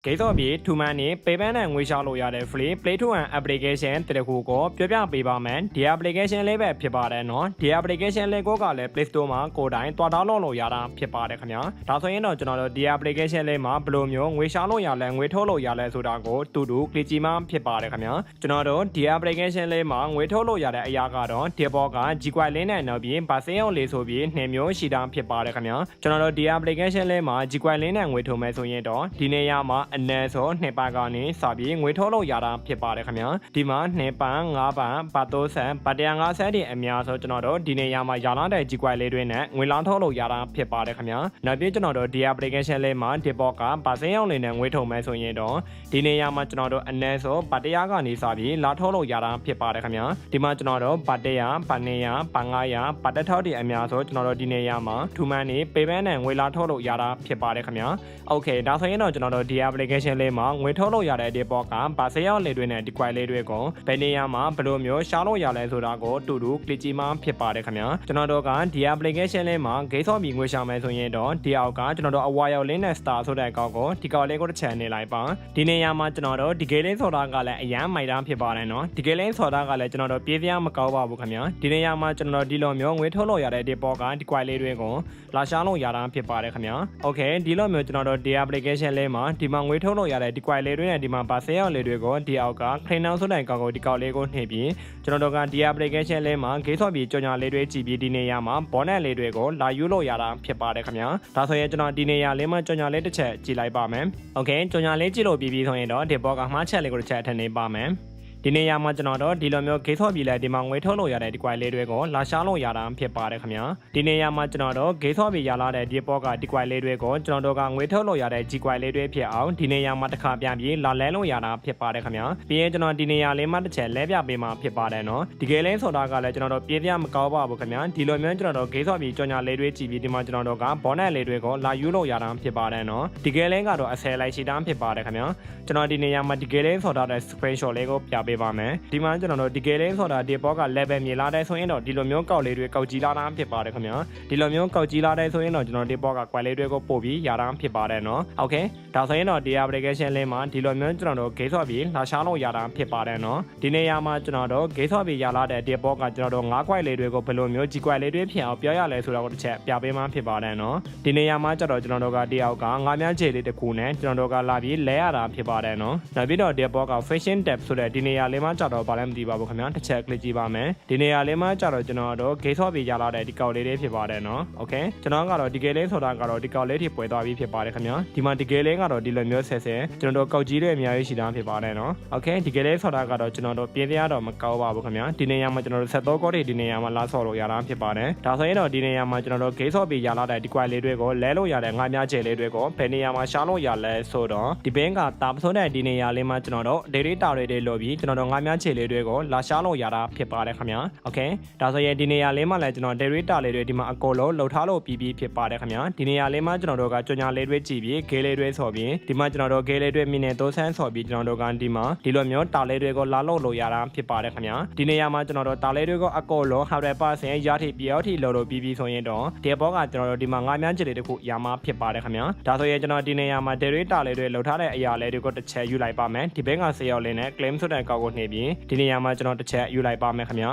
ကိစ္စပြီးထူမန်နေပေပန်းနဲ့ငွေရှာလို့ရတဲ့ free play to earn application တရခုကိုပြောပြပေးပါမယ်ဒီ application လေးပဲဖြစ်ပါတယ်နော်ဒီ application လေးကိုကလည်း Play Store မှာကိုယ်တိုင်တွားdownload လို့ရတာဖြစ်ပါတယ်ခင်ဗျာဒါဆိုရင်တော့ကျွန်တော်တို့ဒီ application လေးမှာဘယ်လိုမျိုးငွေရှာလို့ရလဲငွေထုတ်လို့ရလဲဆိုတာကိုတူတူ click ကြည့်မှဖြစ်ပါတယ်ခင်ဗျာကျွန်တော်တို့ဒီ application လေးမှာငွေထုတ်လို့ရတဲ့အရာကတော့ဒီဘောက Gcoin လေးနဲ့နောက်ပြီးဗာစင်းအောင်လေးဆိုပြီးနှစ်မျိုးရှိတာဖြစ်ပါတယ်ခင်ဗျာကျွန်တော်တို့ဒီ application လေးမှာ Gcoin လေးနဲ့ငွေထုတ်မယ်ဆိုရင်တော့ဒီနေရာမှာအနည်းဆုံး2ပန်းကနေစပြီးငွေထုတ်လို့ရတာဖြစ်ပါတယ်ခင်ဗျာဒီမှာ2ပန်း5ပန်းပတ်3ဆန်ပတ်150တွေအများဆိုကျွန်တော်တို့ဒီနေရာမှာရလာတဲ့ Gcoin လေးတွေနဲ့ငွေလောင်းထုတ်လို့ရတာဖြစ်ပါတယ်ခင်ဗျာနောက်ပြီးကျွန်တော်တို့ဒီ application လေးမှာဒီဘောကဗာစင်းအောင်လေးနဲ့ငွေထုတ်မယ်ဆိုရင်တော့ဒီနေရာမှာကျွန်တော်တို့အနည်းဆုံးပတ်100ကနေစပြီးလာထုတ်လို့ရတာဖြစ်ပါတယ်ခင်ဗျာဒီမှာကျွန်တော်တို့ပတ်100ပတ်200ပတ်900ပတ်1000တွေအများဆိုကျွန်တော်တို့ဒီနေရာမှာထူမန်နေပေပန်းနဲ့ငွေလာထုတ်လို့ရတာဖြစ်ပါတယ်ခင်ဗျာโอเคဒါဆိုရင်တော့ကျွန်တော်တို့ဒီ application လေးမှာငွေထုတ်လို့ရတဲ့ဒီဘောကဗာစရောက်လေးတွေနဲ့ဒီ Gcoin လေးတွေကိုဘယ်နေရာမှာဘယ်လိုမျိုးရှာလို့ရလဲဆိုတာကိုတူတူ click ကြည့်မှဖြစ်ပါတယ်ခင်ဗျာကျွန်တော်တို့ကဒီ application လေးမှာ gate ဆော့ပြီးငွေရှာမယ်ဆိုရင်တော့ဒီအောက်ကကျွန်တော်တို့အဝါရောက်လင်းနဲ့ star ဆိုတဲ့အကောင့်ကိုဒီကောက်လေးကိုတစ်ချက်နေလိုက်ပါဒီနေရာမှာကျွန်တော်တို့ဒီ gate လေးဆိုတာကလည်းအရန်မိုက်တာဖြစ်ပါတယ်နော်ဒီ gate လေးဆိုတာကလည်းကျွန်တော်တို့ပြေးပြားမကောက်ပါဘူးခင်ဗျာဒီနေရာမှာကျွန်တော်တို့ဒီလိုမျိုးငွေထုတ်လို့ရတဲ့ဒီဘောကဒီ Gcoin လေးတွေကိုလာရှာလို့ရတာဖြစ်ပါတယ်ခင်ဗျာโอเคဒီလိုမျိုးကျွန်တော်တို့ဒီ application လေးမှာဒီမှာငွေထုတ်လို့ရတဲ့ဒီ Gcoin လေးတွေနဲ့ဒီမှာဗာစရောက်လေးတွေကိုဒီအောက်ကခရင်နောင်ဆိုတဲ့အကောင့်ကိုဒီကောက်လေးကိုနှိပ်ပြီးကျွန်တော်တို့ကဒီ application လေးမှာ gate ဆော့ပြီးကြော်ညာလေးတွေကြည့်ပြီးဒီနေရာမှာ bonus လေးတွေကိုလာယူလို့ရတာဖြစ်ပါတယ်ခင်ဗျာဒါဆိုရင်ကျွန်တော်ဒီနေရာလေးမှာကြော်ညာလေးတစ်ချက်ကြည့်လိုက်ပါမယ်โอเคကြော်ညာလေးကြည့်လို့ပြီးဆိုရင်တော့ဒီဘောကမှားချက်လေးကိုတစ်ချက်ထည့်နေပါမယ်ဒီနေရာမှာကျွန်တော်တို့ဒီလိုမျိုး gate ဆော့ပြီးလဲဒီမှာငွေထုတ်လို့ရတဲ့ဒီ Gcoin လေးတွေကိုလာရှာလို့ရတာဖြစ်ပါတယ်ခင်ဗျာဒီနေရာမှာကျွန်တော်တို့ gate ဆော့ပြီးရလာတဲ့ဒီဘောကဒီ Gcoin လေးတွေကိုကျွန်တော်တို့ကငွေထုတ်လို့ရတဲ့ Gcoin လေးတွေဖြစ်အောင်ဒီနေရာမှာတစ်ခါပြန်ပြီးလာလဲလို့ရတာဖြစ်ပါတယ်ခင်ဗျာပြီးရင်ကျွန်တော်ဒီနေရာလေးမှာတစ်ချက်လဲပြပေးမှာဖြစ်ပါတယ်နော်ဒီ gate လေးဆိုတာကလည်းကျွန်တော်တို့ပြေးပြမကောက်ပါဘူးခင်ဗျာဒီလိုမျိုးကျွန်တော်တို့ gate ဆော့ပြီးကြော်ညာလေးတွေကြည့်ပြီးဒီမှာကျွန်တော်တို့က bonus လေးတွေကိုလာယူလို့ရတာဖြစ်ပါတယ်နော်ဒီ gate လေးကတော့အဆယ်လိုက်ရှိတာဖြစ်ပါတယ်ခင်ဗျာကျွန်တော်ဒီနေရာမှာဒီ gate လေးဆိုတာတဲ့ screenshot လေးကိုပြပေးပါမယ်ဒီမှာကျွန်တော်တို့ဒီ gate လေးဆိုတာဒီဘောက level မြေလာတဲ့ဆိုရင်တော့ဒီလိုမျိုးကောက်လေးတွေကောက်ကြည့်လာတာဖြစ်ပါတယ်ခင်ဗျာဒီလိုမျိုးကောက်ကြည့်လာတဲ့ဆိုရင်တော့ကျွန်တော်ဒီဘောက Gcoin လေးတွေကိုပို့ပြီးရတာဖြစ်ပါတယ်နော်โอเคဒါဆိုရင်တော့ဒီ application လေးမှာဒီလိုမျိုးကျွန်တော်တို့ gate ဆော့ပြီးလာရှာလို့ရတာဖြစ်ပါတယ်နော်ဒီနေရာမှာကျွန်တော်တို့ gate ဆော့ပြီးရလာတဲ့ဒီဘောကကျွန်တော်တို့9 Gcoin လေးတွေကိုဘယ်လိုမျိုး Gcoin လေးတွေဖြစ်အောင်ပြောရလဲဆိုတာကိုတစ်ချက်ပြပေးမှဖြစ်ပါတယ်နော်ဒီနေရာမှာကျတော့ကျွန်တော်တို့ကဒီအောက်က9မြန်းခြေလေးတစ်ခုနဲ့ကျွန်တော်တို့ကလာပြီးလဲရတာဖြစ်ပါတယ်နော်နောက်ပြီးတော့ဒီဘောက fashion tab ဆိုတဲ့ဒီနေရာလေးမှာကျတော့ဘာလဲမသိပါဘူးခင်ဗျာတစ်ချက် click ကြည့်ပါမယ်ဒီနေရာလေးမှာကျတော့ကျွန်တော်တို့ gate ဆော့ပြီးရလာတဲ့ဒီကောက်လေးတွေဖြစ်ပါတယ်နော်โอเคကျွန်တော်ကတော့ဒီ gate လေးဆိုတာကတော့ဒီကောက်လေးတွေပွဲသွားပြီးဖြစ်ပါတယ်ခင်ဗျာဒီမှာဒီ gate လေးကတော့ဒီလိုမျိုးဆဲကျွန်တော်တို့ကောက်ကြီးတွေအများကြီးရှိတာဖြစ်ပါတယ်နော်โอเคဒီ gate လေးဆိုတာကတော့ကျွန်တော်တို့ပြင်းပြတော့မကောက်ပါဘူးခင်ဗျာဒီနေရာမှာကျွန်တော်တို့73ကောက်တွေဒီနေရာမှာလာဆော့လို့ရတာဖြစ်ပါတယ်ဒါဆိုရင်တော့ဒီနေရာမှာကျွန်တော်တို့ gate ဆော့ပြီးရလာတဲ့ဒီ Gcoin လေးတွေကိုလဲလို့ရတဲ့ငါးများကျဲလေးတွေကိုဘယ်နေရာမှာရှာလို့ရလဲဆိုတော့ဒီဘင်းကတာပစိုးတဲ့ဒီနေရာလေးမှာကျွန်တော်တို့ data တွေလို့ပြီးကျွန်တော်တို့ငါးများခြေလေးတွေကိုလာရှာလို့ရတာဖြစ်ပါတယ်ခင်ဗျာโอเคဒါဆိုရင်ဒီနေရာလေးမှာလည်းကျွန်တော် data လေးတွေဒီမှာအကုန်လုံးလှုပ်ထားလို့ပြီးဖြစ်ပါတယ်ခင်ဗျာဒီနေရာလေးမှာကျွန်တော်တို့ကကြော်ညာလေးတွေကြည့်ပြီး gate လေးတွေဆော့ပြီးဒီမှာကျွန်တော်တို့ gate လေးတွေမိနစ်3ဆန်းဆော့ပြီးကျွန်တော်တို့ကဒီမှာဒီလိုမျိုးတာလေးတွေကိုလာလို့ရတာဖြစ်ပါတယ်ခင်ဗျာဒီနေရာမှာကျွန်တော်တို့တာလေးတွေကိုအကုန်လုံး 100% ရထိပြောထိလို့ပြီးဆိုရင်တော့ဒီဘောကကျွန်တော်တို့ဒီမှာငါးမြန်းခြေလေးတစ်ခုရမှာဖြစ်ပါတယ်ခင်ဗျာဒါဆိုရင်ကျွန်တော်ဒီနေရာမှာ data လေးတွေလှုပ်ထားတဲ့အရာလေးတွေကိုတစ်ချက်ယူလိုက်ပါမယ်ဒီဘက်ကဆေးရောက်လေးနဲ့ claim ဆိုတဲ့ကောက်ကိုနှိပ်ပြီးဒီနေရာမှာကျွန်တော်တစ်ချက်ယူလိုက်ပါမယ်ခင်ဗျာ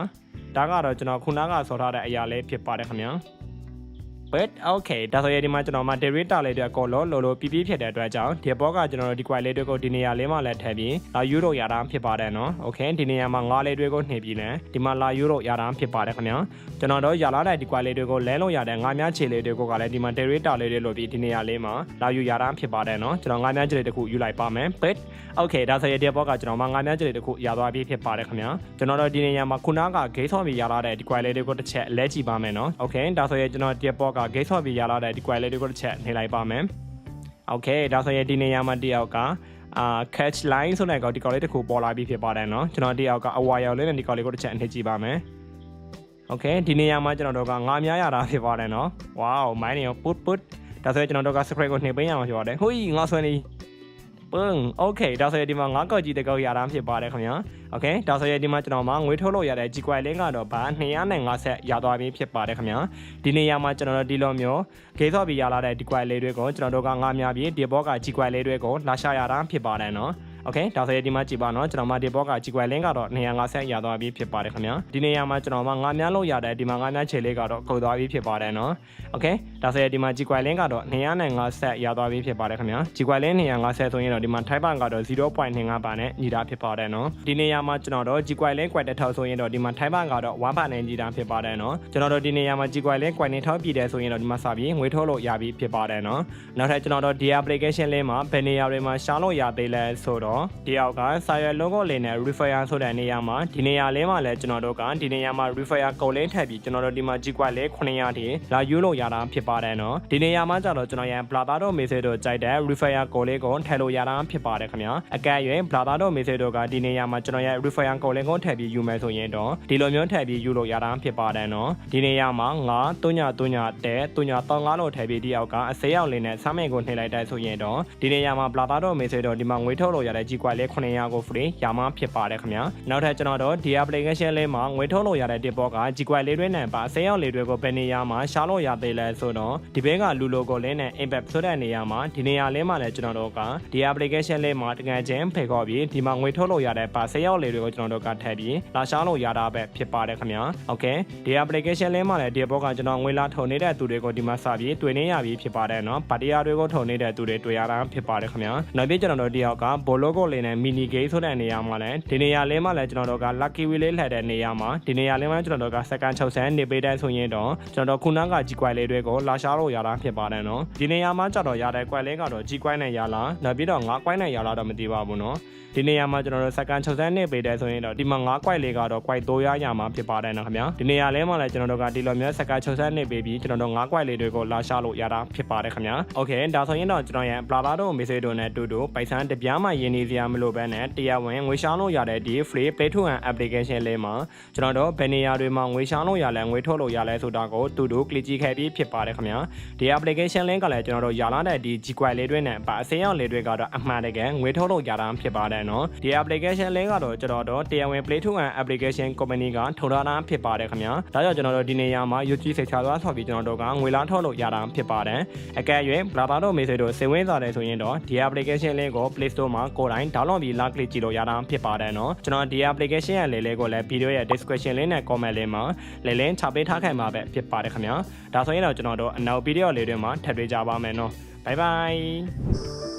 ဒါကတော့ကျွန်တော်ခုနကဆော်ထားတဲ့အရာလေးဖြစ်ပါတယ်ခင်ဗျာbut okay ဒါဆိုရင်ဒီမှာကျွန်တော်မှာ data လေးတွေအကုန်လုံးလို့ပြီးဖြစ်တဲ့အတွက်ကြောင့်ဒီဘောကကျွန်တော်တို့ဒီ Gcoin လေးတွေကိုဒီနေရာလေးမှာလည်းထည့်ပြီးလာယူလို့ရတာဖြစ်ပါတယ်နော် okay ဒီနေရာမှာငါးလေးတွေကိုနှိပ်ပြီးလဲဒီမှာလာယူလို့ရတာဖြစ်ပါတယ်ခင်ဗျာကျွန်တော်တို့ရလာတဲ့ဒီ Gcoin လေးတွေကိုလဲလို့ရတဲ့ငါးများခြေလေးတွေကိုကလည်းဒီမှာ data လေးတွေလို့ပြီးဒီနေရာလေးမှာလာယူရတာဖြစ်ပါတယ်နော်ကျွန်တော်ငါးများခြေလေးတစ်ခုယူလိုက်ပါမယ် but okay ဒါဆိုရင်ဒီဘောကကျွန်တော်မှာငါးများခြေလေးတစ်ခုရသွားပြီးဖြစ်ပါတယ်ခင်ဗျာကျွန်တော်တို့ဒီနေရာမှာခုနက gate ဆော့ပြီးရလာတဲ့ဒီ Gcoin လေးတွေကိုတစ်ချက်လဲကြည့်ပါမယ်နော် okay ဒါဆိုရင်ကျွန်တော်ဒီဘောက gate ဆော့ပြီးရလာတဲ့ဒီ Gcoin လေးတွေကိုတစ်ချက်နှိပ်လိုက်ပါမယ် okay ဒါဆိုရင်ဒီနေရာမှာတယောက်ကcatch line ဆိုတဲ့ကောက်ဒီကောက်လေးတစ်ခုပေါ်လာပြီးဖြစ်ပါတယ်နော်ကျွန်တော်တယောက်ကအဝါရောက်လေးနဲ့ဒီကောက်လေးကိုတစ်ချက်နှိပ်ကြည့်ပါမယ် okay ဒီနေရာမှာကျွန်တော်တို့ကငါးများရတာဖြစ်ပါတယ်နော် wow မိုင်းနေရော put ဒါဆိုရင်ကျွန်တော်တို့က subscribe ကိုနှိပ်ပေးရမှာဖြစ်ပါတယ်ဟိုးငါဆွဲနေ โอเคဒါဆိုရင်ဒီမှာငါးကောက်ကြီးတစ်ကောက်ရတာဖြစ်ပါတယ်ခင်ဗျာโอเคဒါဆိုရင်ဒီမှာကျွန်တော်မှာငွေထုတ်လို့ရတဲ့ G-Coin link ကတော့ဘာ250ရသွားပြီဖြစ်ပါတယ်ခင်ဗျာဒီနေရာမှာကျွန်တော်တို့ဒီလိုမျိုးဂိမ်းဆော့ပြီးရလာတဲ့ G-Coin link တွေကိုကျွန်တော်တို့ကငါးများပြီးဒီဘောက G-Coin link တွေကိုလာရှာရတာဖြစ်ပါတယ်နော်โอเคဒါဆိုရင်ဒီမှာကြည့်ပါနော်ကျွန်တော်မှာဒီဘောက G-Coin link ကတော့250ရသွားပြီဖြစ်ပါတယ်ခင်ဗျာဒီနေရာမှာကျွန်တော်မှာငါးများလို့ရတဲ့ဒီမှာငါးများခြေလေးကတော့ကုန်သွားပြီဖြစ်ပါတယ်နော်โอเคဒါဆိုရင်ဒီမှာ G-Coin link ကတော့250ရသွားပြီဖြစ်ပါတယ်ခင်ဗျာ G-Coin link 250ဆိုရင်တော့ဒီမှာ Type ကတော့ 0.25 ပါနဲ့ညီတာဖြစ်ပါတယ်နော်ဒီနေရာမှာကျွန်တော်တို့ G-Coin link ကွက်တစ်ထောက်ဆိုရင်တော့ဒီမှာ Type ကတော့1ပါနဲ့ညီတာဖြစ်ပါတယ်နော်ကျွန်တော်တို့ဒီနေရာမှာ G-Coin link ကွက်နေထောက်ပြည့်တယ်ဆိုရင်တော့ဒီမှာစပြီးငွေထုတ်လို့ရပြီဖြစ်ပါတယ်နော်နောက်ထပ်ကျွန်တော်တို့ဒီ application link မှာဘယ်နေရာတွေမှာရှာလို့ရသေးလဲဆိုတော့ဒီအောက်ကစာရွက် logo လေးနဲ့ refer ဆိုတဲ့နေရာမှာဒီနေရာလေးမှာလည်းကျွန်တော်တို့ကဒီနေရာမှာ refer code လေးထည့်ပြီးကျွန်တော်တို့ဒီမှာ G-Coin link 900ထိလာယူလို့ရတာဖြစ်ပါတယ်နော်ဒီနေရာမှာကျတော့ကျွန်တော်ရန် Blabber တို့ message တို့ကြိုက်တဲ့ refer code လေးကိုထည့်လို့ရတာဖြစ်ပါတယ်ခင်ဗျာအကဲ၍ Blabber တို့ message တို့ကဒီနေရာမှာကျွန်တော်ရဲ့ refer code လေးကိုထည့်ပြီးယူမယ်ဆိုရင်တော့ဒီလိုမျိုးထည့်ပြီးယူလို့ရတာဖြစ်ပါတယ်နော်ဒီနေရာမှာငါ333တဲ့335လို့ထည့်ပြီးဒီအောက်ကအစေးရောက်လေးနဲ့စာမဲ့ကိုနှိပ်လိုက်တဲ့ဆိုရင်တော့ဒီနေရာမှာ Blabber တို့ message တို့ဒီမှာငွေထုတ်လို့ရတဲ့ G-Coin link 900ကို free ရမှာဖြစ်ပါတယ်ခင်ဗျာနောက်ထပ်ကျွန်တော်တို့ဒီ application လေးမှာငွေထုတ်လို့ရတဲ့ tip က G-Coin လေးတွေနဲ့ပါအစေးရောက်လေးတွေကိုဘယ်နေရာမှာရှာလို့ရသေးလဲဆိုတော့ဒီဘက်ကလူ logo လေးနဲ့ impact ဆိုတဲ့နေရာမှာဒီနေရာလေးမှာလည်းကျွန်တော်တို့ကဒီ application လေးမှာတကယ်ချင်းဖိတ်ခေါ်ပြီးဒီမှာငွေထုတ်လို့ရတဲ့ပါစေးရောက်လေးတွေကိုကျွန်တော်တို့ကထည့်ပြီးလာရှာလို့ရတာပဲဖြစ်ပါတယ်ခင်ဗျာโอเคဒီ application လေးမှာလည်းဒီဘောကကျွန်တော်ငွေလာထုတ်နေတဲ့သူတွေကိုဒီမှာစပြီးတွေ့နေရပြီဖြစ်ပါတယ်เนาะပါတီယာတွေကိုထုတ်နေတဲ့သူတွေတွေ့ရတာဖြစ်ပါတယ်ခင်ဗျာနောက်ပြီးကျွန်တော်တို့ဒီအောက်ကဘော logo လေးနဲ့ mini game ဆိုတဲ့နေရာမှာလည်းဒီနေရာလေးမှာလည်းကျွန်တော်တို့က lucky wheel လေးလှည့်တဲ့နေရာမှာဒီနေရာလေးမှာကျွန်တော်တို့ကစက္ကန့်60နေပေးတဲ့ဆိုရင်တော့ကျွန်တော်တို့ခုနက G-Coin လေးတွေကိုလာရှာလို့ရတာဖြစ်ပါတယ်เนาะဒီနေရာမှာကျတော့ရတဲ့ coin လေးကတော့ G-Coin နဲ့ရလာနောက်ပြီးတော့ငါး coin နဲ့ရလာတော့မသိပါဘူးเนาะဒီနေရာမှာကျွန်တော်တို့စက္ကန့်60နေပေးတဲ့ဆိုရင်တော့ဒီမှာငါး coin လေးကတော့ coin 300ရမှာဖြစ်ပါတယ်နော်ခင်ဗျာဒီနေရာလေးမှာလည်းကျွန်တော်တို့ကဒီလိုမျိုးစက္ကန့်60နေပေးပြီးကျွန်တော်တို့ငါး coin လေးတွေကိုလာရှာလို့ရတာဖြစ်ပါတယ်ခင်ဗျာโอเคဒါဆိုရင်တော့ကျွန်တော်ရဲ့ Blabber တို့ message တို့နဲ့တူတူပိုက်ဆံတပြားမှရင်းနေစရာမလိုဘဲနဲ့တရားဝင်ငွေရှာလို့ရတဲ့ဒီ free play to earn application လေးမှာကျွန်တော်တို့ဘယ်နေရာတွေမှာငွေရှာလို့ရလဲငွေထုတ်လို့ရလဲဆိုတာကိုတူတူ click ကြည့်ခဲ့ပြီးဖြစ်ပါတယ်ခင်ဗျာဒီ application link ကလည်းကျွန်တော်တို့ရလာတဲ့ဒီ G-Coin လေးတွေနဲ့အစေးရောက်လေးတွေကတော့အမှန်တကယ်ငွေထုတ်လို့ရတာဖြစ်ပါတယ်နော်ဒီ application link ကတော့ကျွန်တော်တို့တရားဝင် play to earn application company ကထုတ်ထားတာဖြစ်ပါတယ်ခင်ဗျာဒါကြောင့်ကျွန်တော်တို့ဒီနေရာမှာ YouTube စိတ်ချသွားဆိုပြီးကျွန်တော်တို့ကငွေလားထုတ်လို့ရတာဖြစ်ပါတယ်အကဲ၍ Blabber တို့ message တို့စိတ်ဝင်စားတယ်ဆိုရင်တော့ဒီ application link ကို Play Store မှာကိုယ်တိုင် download ပြီး လာ click ကြည့်လို့ရတာဖြစ်ပါတယ်နော်ကျွန်တော်ဒီ application ရဲ့လေးကိုလည်း video ရဲ့ description လေးနဲ့ comment လေးမှာလင်းချပေးထားခဲ့မှာပဲဖြစ်ပါတယ်ခင်ဗျာဒါဆိုရင်တော့ကျွန်တော်တို့အနောက် video လေးတွေမှာထပ်တွေ့ကြပါမယ်နော် bye bye